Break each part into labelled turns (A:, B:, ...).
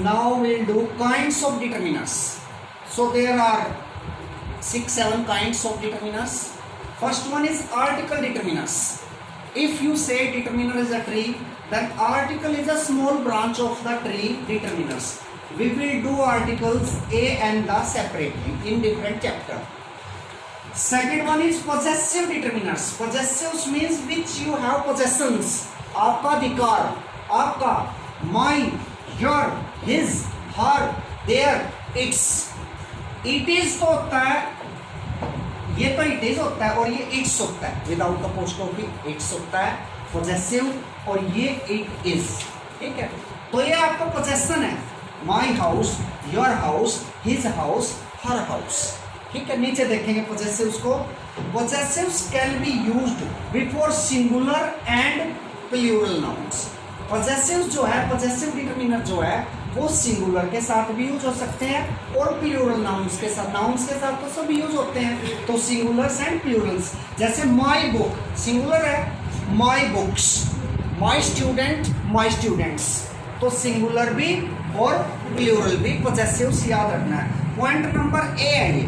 A: Now we'll do kinds of determiners. So there are 6-7 kinds of determiners. First one is article determiners. If you say determiner is a tree, then article is a small branch of the tree determiners. We will do articles A and the separately in different chapter. Second one is possessive determiners. Possessives means which you have possessions. आपका अधिकार, आपका, mine, your, his, her, their, its. It is तो होता है, ये तो it is होता है और ये its होता है. Without the apostrophe its होता है possessive और ये it is. ठीक है, तो ये आपका possession है. My house, your house, his house, her house. ठीक है, नीचे देखेंगे possessives को. Possessives can be used before singular and plural nouns. Possessives जो है, possessive determiner जो है, वो singular के साथ भी यूज हो सकते हैं और plural nouns के साथ. Nouns के साथ तो सब यूज होते हैं. तो singulars and plurals. जैसे my book singular है, my books, my student, my students. तो singular भी और plural भी possessives याद रखना है. पॉइंट नंबर ए है ये,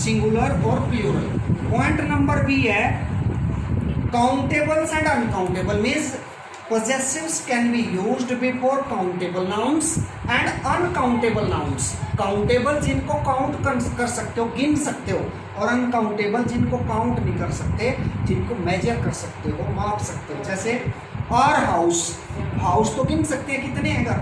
A: singular और plural. पॉइंट नंबर बी है countables and uncountable. Means possessives can be used before countable nouns and uncountable nouns. Countable जिनको काउंट कर सकते हो, गिन सकते हो, और अनकाउंटेबल जिनको काउंट नहीं कर सकते, जिनको मेजर कर सकते हो, माप सकते हो. जैसे our house, हाउस तो गिन सकते हैं कितने हैं घर,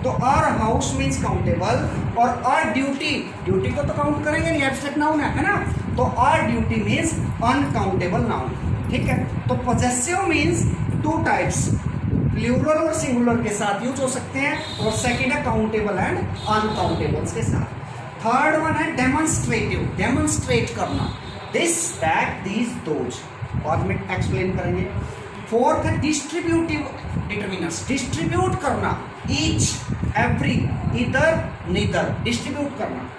A: तो our house means काउंटेबल. और our duty, ड्यूटी को तो काउंट करेंगे नहीं, एब्स्ट्रैक्ट नाउन है ना, तो our duty means uncountable noun. ठीक है, तो possessive means two types, plural और सिंगुलर के साथ यूज हो सकते हैं, और सेकंड है काउंटेबल एंड अनकाउंटेबल्स के साथ. थर्ड वन है डेमोन्स्ट्रेटिव, डेमोन्स्ट्रेट करना. दिस दैट दीज दोज, बाद में एक्सप्लेन करेंगे. फोर्थ है डिस्ट्रीब्यूटिव डिटरमिनर्स, डिस्ट्रीब्यूट करना. Each, every, either, neither, distribute करना.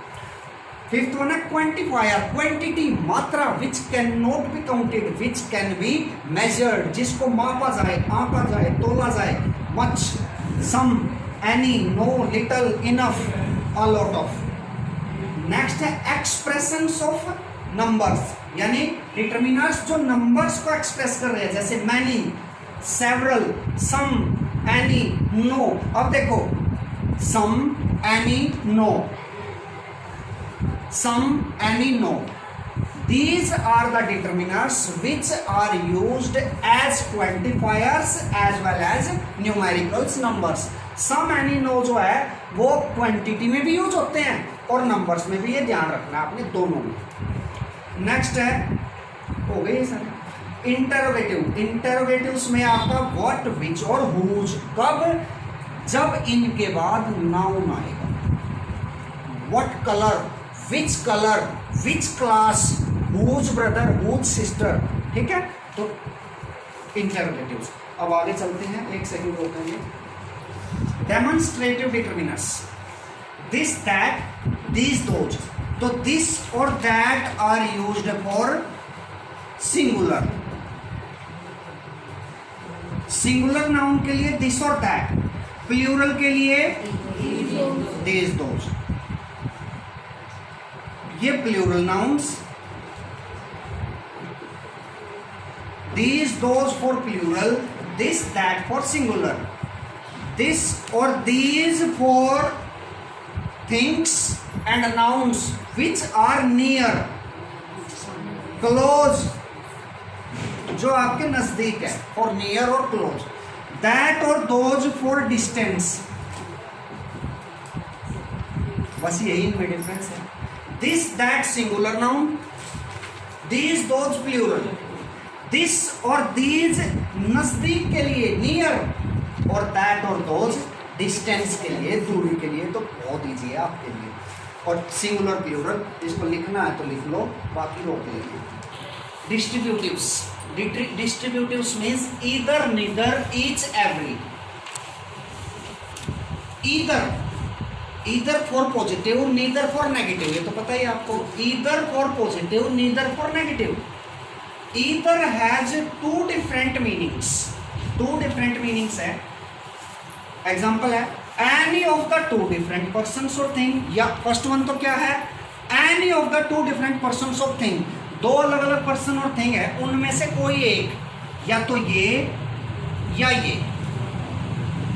A: फिफ्थ वन है क्वांटिफायर, क्वांटिटी, मात्रा, which can not be counted, which can be measured, जिसको मापा जाए, आंका जाए, तोला जाए. Much, some, any, no, little, enough, a lot of. Next है एक्सप्रेशंस ऑफ नंबर्स, यानी डिटरमिनर्स जो नंबर्स को एक्सप्रेस कर रहे हैं, जैसे many, several, some, any, no. अब देखो some, any, no, some, any, no. These are the determiners which are used as quantifiers as well as numericals numbers. Some, any, no जो है वो क्वांटिटी में भी यूज होते हैं और नंबर्स में भी, ये ध्यान रखना है आपने दोनों में. नेक्स्ट है, हो गई सर, इंटरोगेटिव. इंटरोगेटिव्स में आपका व्हाट, विच और हुज. कब, जब इनके बाद नाउन आएगा. What colour, which colour, which class, whose brother, whose sister. ठीक है, तो इंटरोगेटिव्स. अब आगे चलते हैं, एक सेकंड रोकेंगे. Demonstrative determiners, this, that, these, those. तो दिस और that are used for singular. Singular noun के लिए दिस और दैट, प्लूरल के लिए दीज, दोज. ये plural nouns, these, those for plural, this, that for singular. This or these for things and nouns which are near, close, जो आपके नजदीक है, for near और close. That or those for distance. बस यही इनमें difference है. This, that singular noun, these, those plural. This और these नजदीक के लिए near, और that और those distance के लिए, दूरी के लिए. तो बहुत ईजी है आपके लिए. और सिंगुलर प्लूरल, इसको लिखना है तो लिख लो, बाकी रोक लेंगे. Distributives, distributives means either, neither, each, every. Either, either for positive, neither for negative, ये तो पता ही आपको. Either for positive, neither for negative. Either has two different meanings, two different meanings है. एग्जाम्पल है any of the two different persons और thing, या first one तो क्या है, any of the two different persons और थिंग, दो अलग अलग पर्सन और थिंग है, उनमें से कोई एक, या तो ये या ये,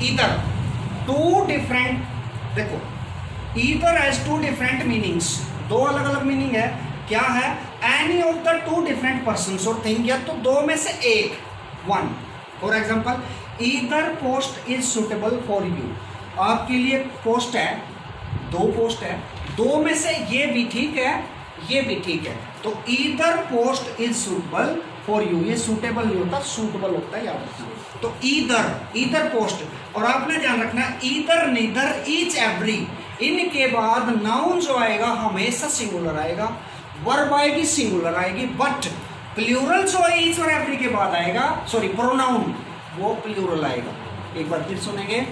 A: इधर टू डिफरेंट, देखो इधर हैज टू डिफरेंट मीनिंग्स, दो अलग अलग मीनिंग है, क्या है, any of the two different persons और थिंग, या तो दो में से एक, one. For example, either post is suitable for you, आपके लिए पोस्ट है, दो पोस्ट है, दो में से ये भी ठीक है, ये भी ठीक है, तो either post is suitable for you, ये सुटेबल नहीं होता, सूटेबल होता है, याद रखना। तो ईदर पोस्ट, और आपने ध्यान रखना ईदर, नीदर, ईच, एवरी, इनके बाद नाउन जो आएगा हमेशा सिंगुलर आएगा, वर्ब आएगी सिंगुलर आएगी, बट प्लूरल जो ईच और एवरी के बाद आएगा, सॉरी प्रोनाउन, वो प्लूरल आएगा। एक बार फिर सुनेंगे,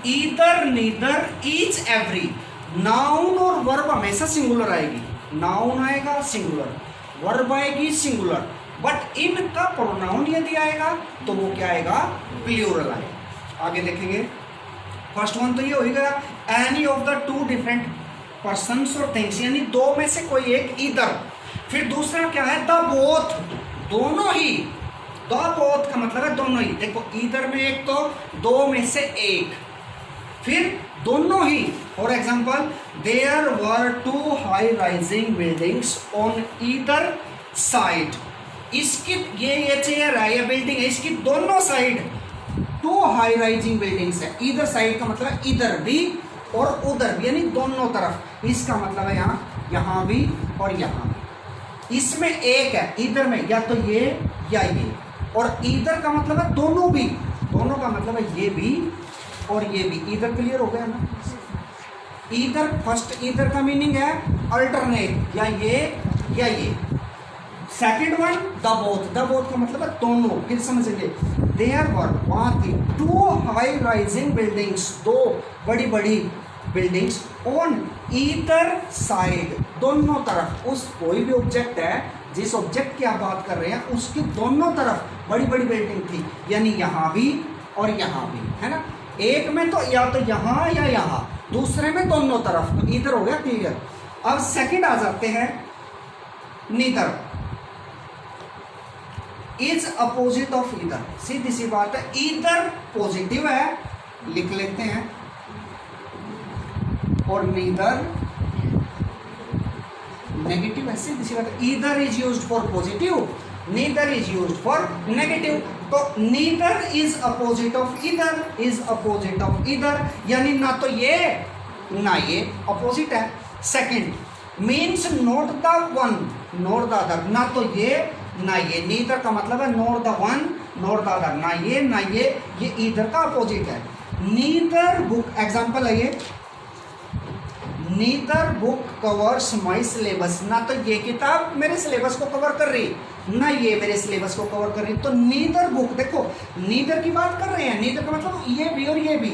A: either, neither, each, every, noun और वर्ब हमेशा सिंगुलर आएगी, नाउन आएगा सिंगुलर, वर्ब आएगी सिंगुलर, बट इनका प्रोनाउन यदि आएगा तो वो क्या आएगा, प्लूरल आएगा। आगे देखेंगे, फर्स्ट वन तो ये हो गया, any of the two different persons और थिंग्स, यानी दो में से कोई एक, इधर। फिर दूसरा क्या है, द बोथ, दोनों ही, द बोथ का मतलब है दोनों ही, देखो इधर में एक तो दो में से एक, फिर दोनों ही। For example, there were two high rising buildings on either side, इसकी ये चेयर है, ये बिल्डिंग है, इसकी दोनों side two high rising buildings है, इधर साइड का मतलब है इधर भी और उधर भी, यानी दोनों तरफ, इसका मतलब है यहाँ भी और यहाँ भी। इसमें एक है इधर में, या तो ये या ये, और इधर का मतलब है दोनों भी, दोनों का मतलब है ये भी और ये भी। इधर क्लियर हो गया ना, इधर फर्स्ट इधर का मीनिंग है अल्टरनेट, या ये। सेकंड वन द बोथ का मतलब है दोनों, फिर समझेंगे, देयर वर, वहां थी, टू हाई राइजिंग बिल्डिंग्स, दो बड़ी बड़ी बिल्डिंग्स, ऑन ईदर साइड, दोनों तरफ, उस कोई भी ऑब्जेक्ट है, जिस ऑब्जेक्ट की आप बात कर रहे हैं उसकी दोनों तरफ बड़ी बड़ी बिल्डिंग थी, यानी यहाँ भी और यहाँ भी, है ना। एक में तो या तो यहाँ या यहाँ, दूसरे में दोनों तरफ, तो इधर हो गया क्लियर। अब सेकंड आ जाते हैं, neither is opposite of either, सीधी सी बात है, ईदर पॉजिटिव है, लिख लेते हैं, और नीदर नेगेटिव है, सीधी सी बात है। Either is used for positive, neither is used for negative, तो neither is opposite of either, is opposite of either, यानी ना तो ये ना ये, अपोजिट है। Second, means not the one not the other, ना तो ये ना ये, नीदर का मतलब है not the one not the other, ना ये ईदर का अपोजिट है। नीदर बुक, एग्जांपल है ये, neither book covers my syllabus, ना तो ये किताब मेरे सिलेबस को कवर कर रही, ना ये मेरे सिलेबस को कवर कर रही, तो नीदर बुक, देखो नीदर की बात कर रहे हैं, नीदर का मतलब ये भी और ये भी,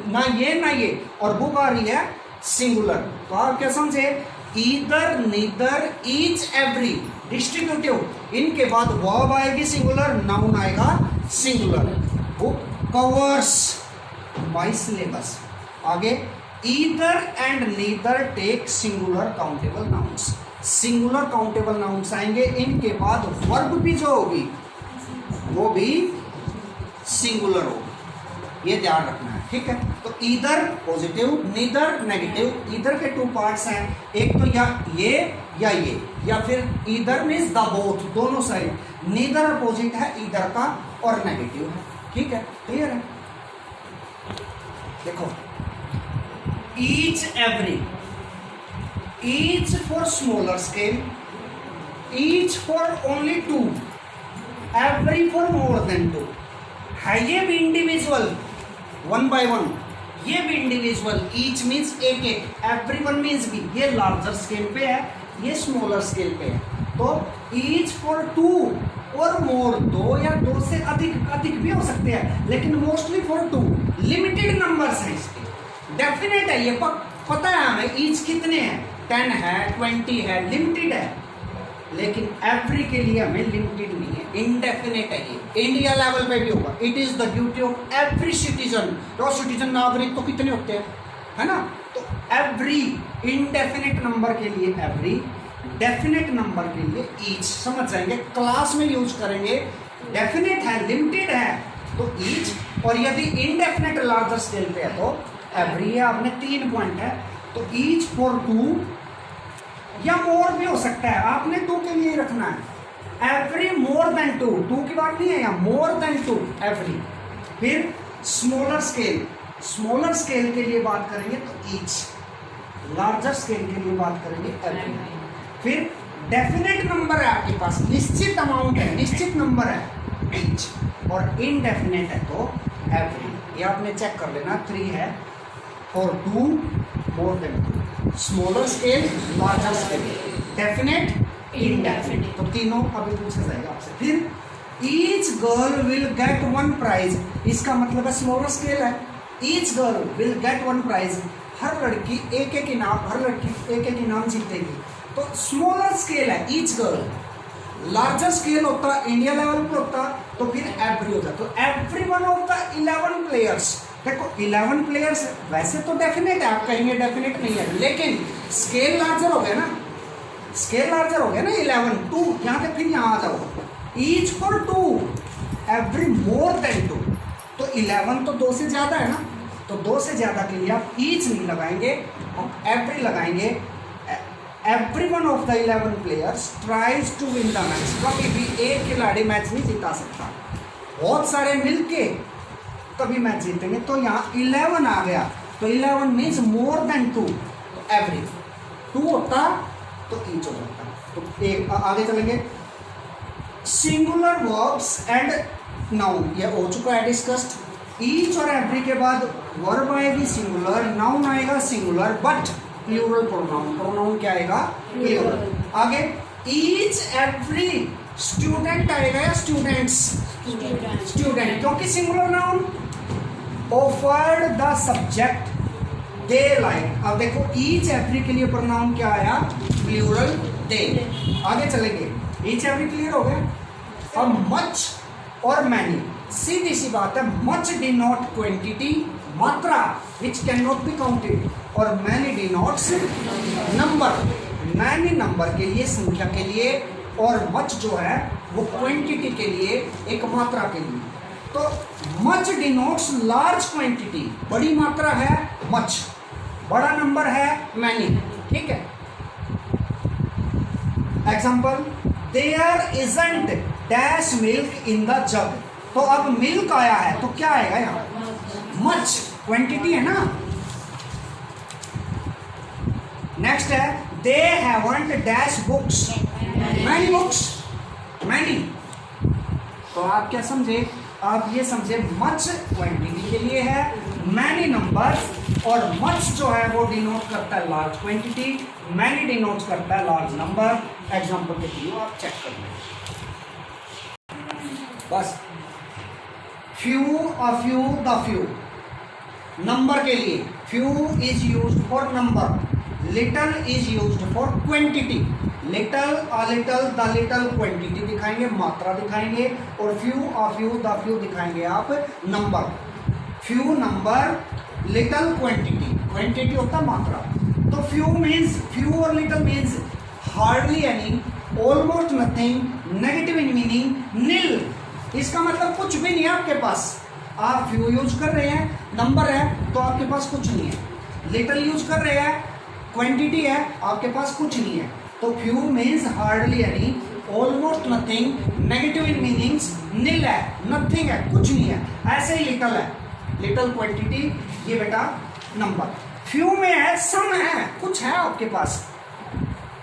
A: ना ये, और बुक आ रही है सिंगुलर, तो आप क्या समझे, either, neither, each, every, distributive, इनके बाद वर्ब आएगी सिंगुलर, नाउन आएगा singular, book covers my syllabus. आगे, either and neither take singular countable nouns, singular countable nouns आएंगे, इनके बाद वर्ब भी जो होगी वो भी सिंगुलर होगी, ये ध्यान रखना है, ठीक है। तो either positive, neither negative, either के टू पार्ट्स हैं, एक तो या ये, या फिर ईदर मीन्स द बोथ, दोनों साइड, नीदर अपोजिट है ईदर का और नेगेटिव है, ठीक है, क्लियर है। देखो, each, every, each for smaller scale, each for only two, every for more than two, है ये भी इंडिविजुअल, वन बाय वन, ये भी इंडिविजुअल, each मीन्स एक एक, every one मीन्स भी, ये लार्जर स्केल पे है, ये स्मॉलर स्केल पे है, तो each for two और मोर, दो या दो से अधिक भी हो सकते हैं, लेकिन mostly for two, limited numbers हैं इसके, डेफिनेट है ये, पता है हमें ईच कितने हैं, 10 है, 20 है, लिमिटेड है, लेकिन एवरी के लिए हमें लिमिटेड नहीं है, इंडेफिनेट है ये। इंडिया लेवल पे भी होगा। It is the duty of every citizen. तो सिटीजन नागरिक तो कितने होते हैं, है ना? तो एवरी, इंडेफिनेट नंबर के लिए एवरी, डेफिनेट नंबर के लिए ईच। समझ जाएंगे, क्लास में यूज करेंगे। डेफिनेट है, लिमिटेड है तो ईच, और यदि इनडेफिनेट लार्जर स्केल पे है तो एवरी है। आपने 3 पॉइंट है, तो ईच फॉर 2 या मोर भी हो सकता है, आपने 2 के लिए रखना है। एवरी मोर देन 2, 2 की बात नहीं है यहाँ, मोर देन 2 एवरी। फिर स्मॉलर स्केल, स्मॉलर स्केल के लिए बात करेंगे तो ईच, लार्जर स्केल के लिए बात करेंगे एवरी। फिर डेफिनेट नंबर है आपके पास, निश्चित अमाउंट है, निश्चित नंबर है ईच, और इनडेफिनेट है तो एवरी। ये आपने चेक कर लेना, 3 है for 2 more than 2, smaller scale, larger scale, definite, indefinite. तो तीनों अभी पूछा जाएगा आपसे। फिर each girl will get 1 prize, इसका मतलब है स्मॉलर स्केल है, each girl will get 1 prize, हर लड़की एक एक इनाम, हर लड़की एक एक इनाम जीतेगी। तो स्मॉलर स्केल है ईच गर्ल। लार्जर स्केल होता, इंडिया लेवल पे होता, तो फिर एवरी होता। तो every one of the 11 players, देखो 11 प्लेयर्स वैसे तो डेफिनेट है, आप कहेंगे डेफिनेट नहीं है, लेकिन स्केल लार्जर हो गया ना, स्केल लार्जर हो गया ना 11, 2 यहाँ से फिर यहाँ आ जाओ, each for 2 every more than 2, तो 11 तो 2 से ज़्यादा है ना, तो 2 से ज़्यादा के लिए आप ईच नहीं लगाएंगे, आप एवरी लगाएंगे। Every one of the 11 players tries to win the match, कभी भी एक खिलाड़ी मैच नहीं जीता सकता, बहुत सारे मिलके तभी मैच जीतेंगे। तो यहाँ 11 आ गया, तो 11 मीन्स मोर देन 2, तो एवरी 2 होता तो ईच हो जाता। तो एक आगे चलेंगे, सिंगुलर वर्ब्स एंड नाउन, ये हो चुका है डिस्कस्ड। ईच और एवरी के बाद वर्ब आएगी सिंगुलर, नाउन आएगा singular but plural pronoun, pronoun क्या आएगा प्लूरल। आगे ईच एवरी स्टूडेंट आएगा या स्टूडेंट्स, स्टूडेंट क्योंकि singular noun. Offered the subject they like, अब देखो ईच एवरी के लिए प्रोनाउन क्या आया प्लूरल दे। आगे चलेंगे, ईच एवरी क्लियर हो गया। अब मच और मैनी, सीधी सी बात है, मच डिनोट क्वांटिटी, मात्रा which can not be counted, और many denotes number, many number के लिए, संख्या के लिए, और मच जो है वो क्वांटिटी के लिए, एक मात्रा के लिए। तो मच डिनोट्स लार्ज क्वांटिटी, बड़ी मात्रा है मच, बड़ा नंबर है मैनी, ठीक है। Example, there isn't dash milk in the jug, तो अब मिल्क आया है तो क्या आएगा यहाँ मच, क्वांटिटी है ना। नेक्स्ट है, they haven't dash books, many books, many. तो आप क्या समझे, आप ये समझे मच क्वांटिटी के लिए है, मैनी नंबर्स, और मच जो है वो डिनोट करता है लार्ज क्वांटिटी, मैनी डिनोट करता है लार्ज नंबर। एग्जांपल के थ्रू आप चेक कर लें बस। Few, a few, the few, number के लिए few is used for number, little is used for quantity, little, a little, the little quantity दिखाएंगे, मात्रा दिखाएंगे, और few, a few, the few दिखाएंगे आप number. Few number, little quantity, quantity होता है मात्रा। तो फ्यू मीन्स, फ्यू और little means hardly any, almost nothing, negative in meaning, नील, इसका मतलब कुछ भी नहीं है आपके पास। आप फ्यू यूज कर रहे हैं, नंबर है तो आपके पास कुछ नहीं है, लिटल यूज कर रहे हैं, क्वांटिटी है, आपके पास कुछ नहीं है। तो few means hardly any, almost nothing, negative in meanings, nil है, नथिंग है, कुछ नहीं है। ऐसे ही लिटल है, लिटल क्वांटिटी, ये बेटा नंबर। फ्यू में है सम है, कुछ है आपके पास,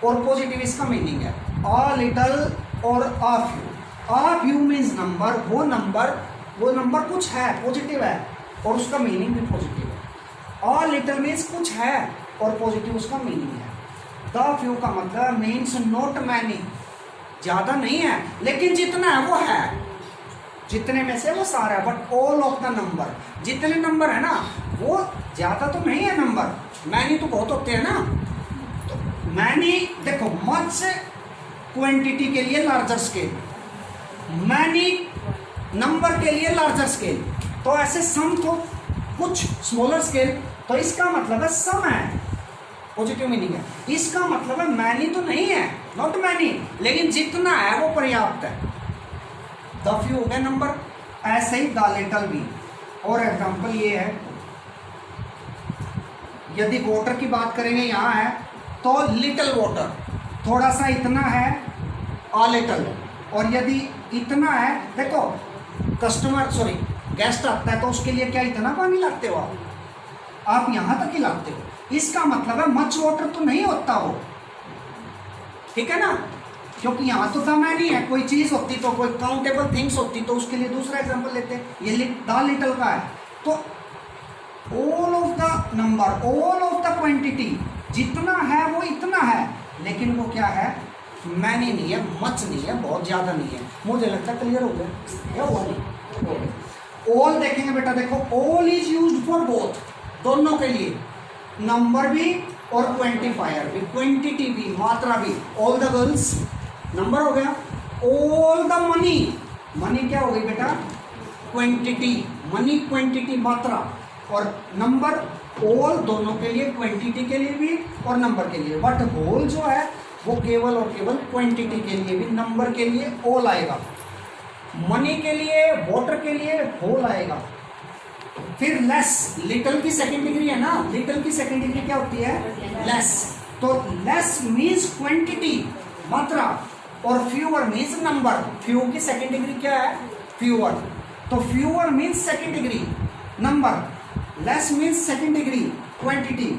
A: और पॉजिटिव इसका मीनिंग है, अ लिटल और a few. A few means number, वो नंबर कुछ है, पॉजिटिव है, और उसका मीनिंग भी पॉजिटिव है। अ लिटल मीन्स कुछ है और पॉजिटिव उसका मीनिंग है। द फ्यू का मतलब मीन्स नॉट मैनी, ज़्यादा नहीं है लेकिन जितना है वो है, जितने में से वो सारा है, but all of the number, जितने नंबर है ना वो ज़्यादा तो नहीं है नंबर, मैनी तो बहुत होते हैं ना। तो मैनी देखो, मच क्वांटिटी के लिए लार्जर स्केल, मैनी नंबर के लिए लार्जर स्केल। तो ऐसे सम तो कुछ स्मॉलर स्केल, तो इसका मतलब है सम है, पॉजिटिव मीनिंग है। इसका मतलब है मैनी तो नहीं है, नॉट मैनी, लेकिन जितना है वो पर्याप्त है। द फ्यू हो गया नंबर, ऐसे ही द लिटल भी। और एग्जांपल ये है, यदि वाटर की बात करेंगे यहाँ है तो लिटिल वाटर, थोड़ा सा इतना है, अ लिटिल। और यदि इतना है, देखो कस्टमर सॉरी गेस्ट आता है तो उसके लिए क्या इतना पानी लाते हो आप यहाँ तक ही लाते हो। इसका मतलब है मच वाटर तो नहीं होता वो, ठीक है ना, क्योंकि यहाँ तो दम नहीं है। कोई चीज़ होती तो, कोई काउंटेबल थिंग्स होती तो उसके लिए दूसरा एग्जांपल लेते हैं। ये द लिटिल का है, तो all of the number, all of the quantity, जितना है वो इतना है, लेकिन वो क्या है, मैनी नहीं है, मच नहीं है, बहुत ज़्यादा नहीं है। मुझे लगता है क्लियर हो गया, क्या हुआ नहीं। ऑल देखेंगे बेटा, देखो all is used for both, दोनों के लिए, नंबर भी और क्वांटिफायर भी, क्वांटिटी भी, मात्रा भी। ऑल द गर्ल्स नंबर हो गया, ऑल द मनी, मनी क्या हो गई बेटा, क्वांटिटी, मनी क्वांटिटी मात्रा, और नंबर ऑल दोनों के लिए, क्वांटिटी के लिए भी और नंबर के लिए। बट होल जो है वो केवल और केवल क्वांटिटी के लिए भी, नंबर के लिए ऑल आएगा, मनी के लिए, वाटर के लिए होल आएगा। फिर लेस, लिटिल की सेकंड डिग्री है ना, लिटिल की सेकंड डिग्री क्या होती है, लेस। तो लेस मीन्स क्वांटिटी, मात्रा, और फ्यूअर मीन्स नंबर। फ्यू की सेकंड डिग्री क्या है, फ्यूअर। तो fewer means second degree number, less means second degree quantity,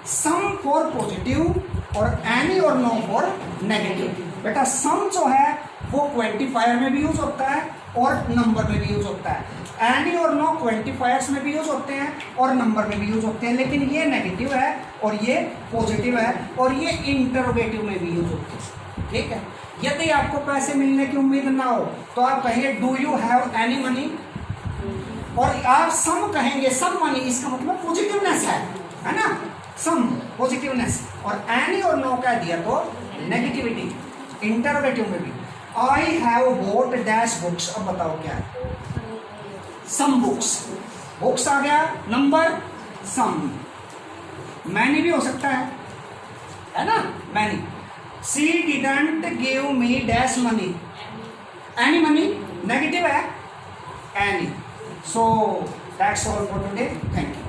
A: some for positive और एनी और नो फॉर नेगेटिव। बेटा सम जो है वो क्वांटिफायर में भी यूज होता है और नंबर में भी यूज होता है। एनी और नो क्वांटिफायर्स में भी यूज होते हैं और नंबर में भी यूज होते हैं, लेकिन ये नेगेटिव है और ये पॉजिटिव है और ये इंटरोगेटिव में भी यूज होते हैं, ठीक है। यदि आपको पैसे मिलने की उम्मीद ना हो तो आप कहेंगे do you have any money, और आप सम कहेंगे सम मनी, इसका मतलब पॉजिटिवनेस है ना, सम पॉजिटिवनेस। और एनी और नो कह दिया तो नेगेटिविटी, इंटरोगेटिव में भी। I have bought dash books, अब बताओ क्या है, सम बुक्स, बुक्स आ गया, नंबर सम, मैनी भी हो सकता है ना, many. She didn't give me dash money, any money negative है, any. So that's all for today, thank you.